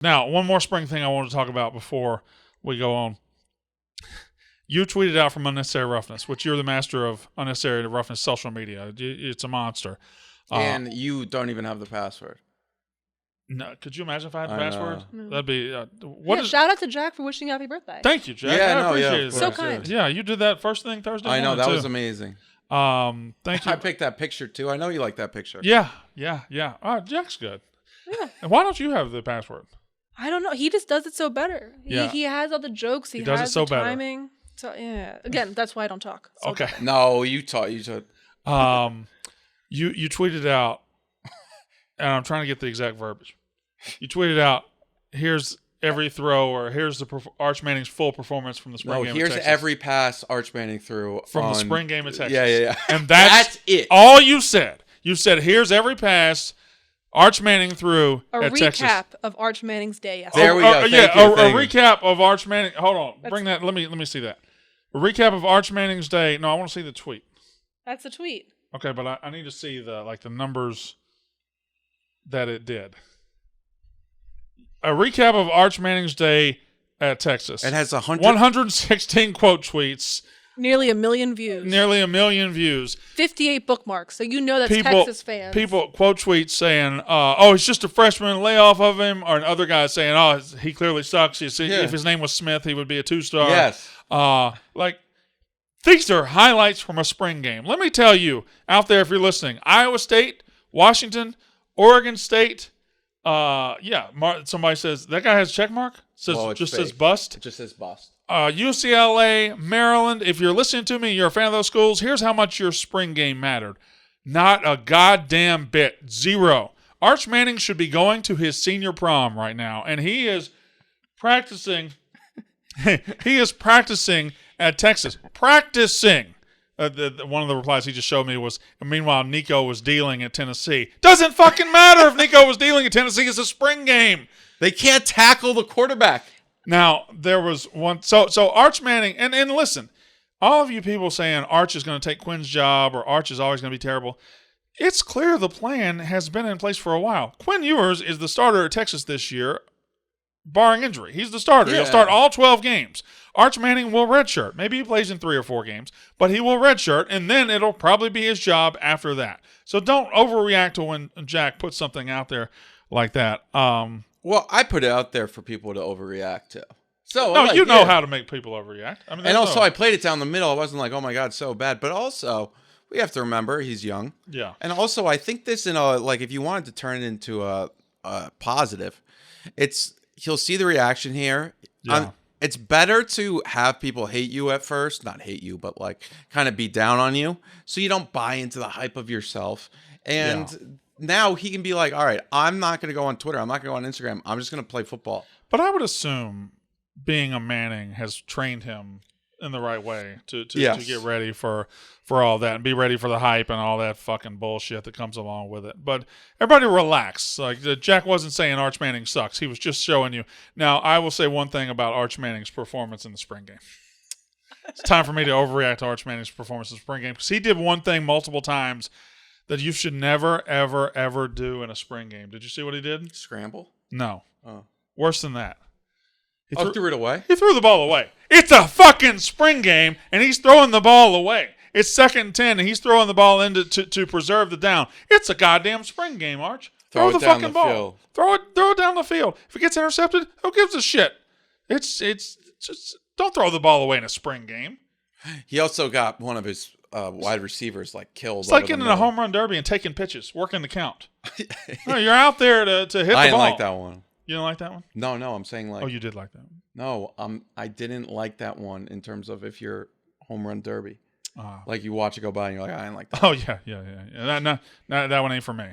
Now, one more spring thing I want to talk about before we go on. You tweeted out from Unnecessary Roughness, which you're the master of Unnecessary Roughness social media. It's a monster. And you don't even have the password. No, could you imagine if I had the password? No. That'd be shout out to Jack for wishing you happy birthday. Thank you, Jack. Yeah, I appreciate it. So kind. Yeah, you did that first thing Thursday morning. I know, that too. was amazing. Thank you. I picked that picture too. I know you like that picture. Yeah. Jack's good. Yeah. And why don't you have the password? I don't know. He just does it so better. Yeah. He has all the jokes. He does has it so the better. timing. So yeah. Again, that's why I don't talk. So Okay. better. No, you taught. You tweeted out, and I'm trying to get the exact verbiage. You tweeted out, here's every throw, or here's the Arch Manning's full performance from the spring game. Here's of Texas. every pass Arch Manning threw from the spring game of Texas. Yeah. And that's it. All you said. You said, here's every pass Arch Manning threw at Texas. A recap of Arch Manning's day yesterday. There we go. A recap of Arch Manning. Hold on. Bring that. Let me see that. A recap of Arch Manning's day. No, I want to see the tweet. That's the tweet. Okay, but I need to see the numbers that it did. A recap of Arch Manning's day at Texas. It has 116 quote tweets. Nearly 1 million views. Nearly 1 million views. 58 bookmarks. So you know that's Texas fans. People quote tweets saying, "Oh, it's just a freshman. Lay off of him." Or another guy saying, "Oh, he clearly sucks. You see, if his name was Smith, he would be a 2-star." Yes. These are highlights from a spring game. Let me tell you out there, if you're listening, Iowa State, Washington, Oregon State. Somebody says that guy has a check mark. Says bust. It just says bust. UCLA, Maryland. If you're listening to me, you're a fan of those schools. Here's how much your spring game mattered. Not a goddamn bit. 0. Arch Manning should be going to his senior prom right now, and he is practicing. He is practicing at Texas. Practicing. One of the replies he just showed me was, meanwhile, Nico was dealing at Tennessee. Doesn't fucking matter if Nico was dealing at Tennessee. It's a spring game. They can't tackle the quarterback. Now, there was one. So Arch Manning, and listen, all of you people saying Arch is going to take Quinn's job or Arch is always going to be terrible, it's clear the plan has been in place for a while. Quinn Ewers is the starter at Texas this year, barring injury. He's the starter. Yeah. He'll start all 12 games. Arch Manning will redshirt. Maybe he plays in 3 or 4 games, but he will redshirt, and then it'll probably be his job after that. So don't overreact to when Jack puts something out there like that. Well, I put it out there for people to overreact to. So no, you know how to make people overreact. I mean, and also, I played it down the middle. I wasn't like, oh my God, so bad. But also, we have to remember he's young. Yeah. And also, I think this if you wanted to turn it into a positive, he'll see the reaction here. Yeah. It's better to have people hate you at first, not hate you, but kind of be down on you, so you don't buy into the hype of yourself. And now he can be like, all right, I'm not going to go on Twitter. I'm not going to go on Instagram. I'm just going to play football. But I would assume being a Manning has trained him in the right way to get ready for all that and be ready for the hype and all that fucking bullshit that comes along with it. But everybody relax. Like, Jack wasn't saying Arch Manning sucks. He was just showing you. Now, I will say one thing about Arch Manning's performance in the spring game. It's time for me to overreact to Arch Manning's performance in the spring game because he did one thing multiple times that you should never, ever, ever do in a spring game. Did you see what he did? Scramble? No. Oh. Worse than that. He threw it away? He threw the ball away. It's a fucking spring game, and he's throwing the ball away. It's 2nd and 10, and he's throwing the ball in to preserve the down. It's a goddamn spring game, Arch. Throw the fucking ball. Field. Throw it down the field. If it gets intercepted, who gives a shit? It's just don't throw the ball away in a spring game. He also got one of his wide receivers killed. It's like getting in a home run derby and taking pitches, working the count. No, you're out there to hit the ball. I didn't like that one. You didn't like that one? No, I'm saying Oh, you did like that one. No, I didn't like that one in terms of if you're home run derby. You watch it go by and you're like, I didn't like that. Oh, yeah. That one ain't for me.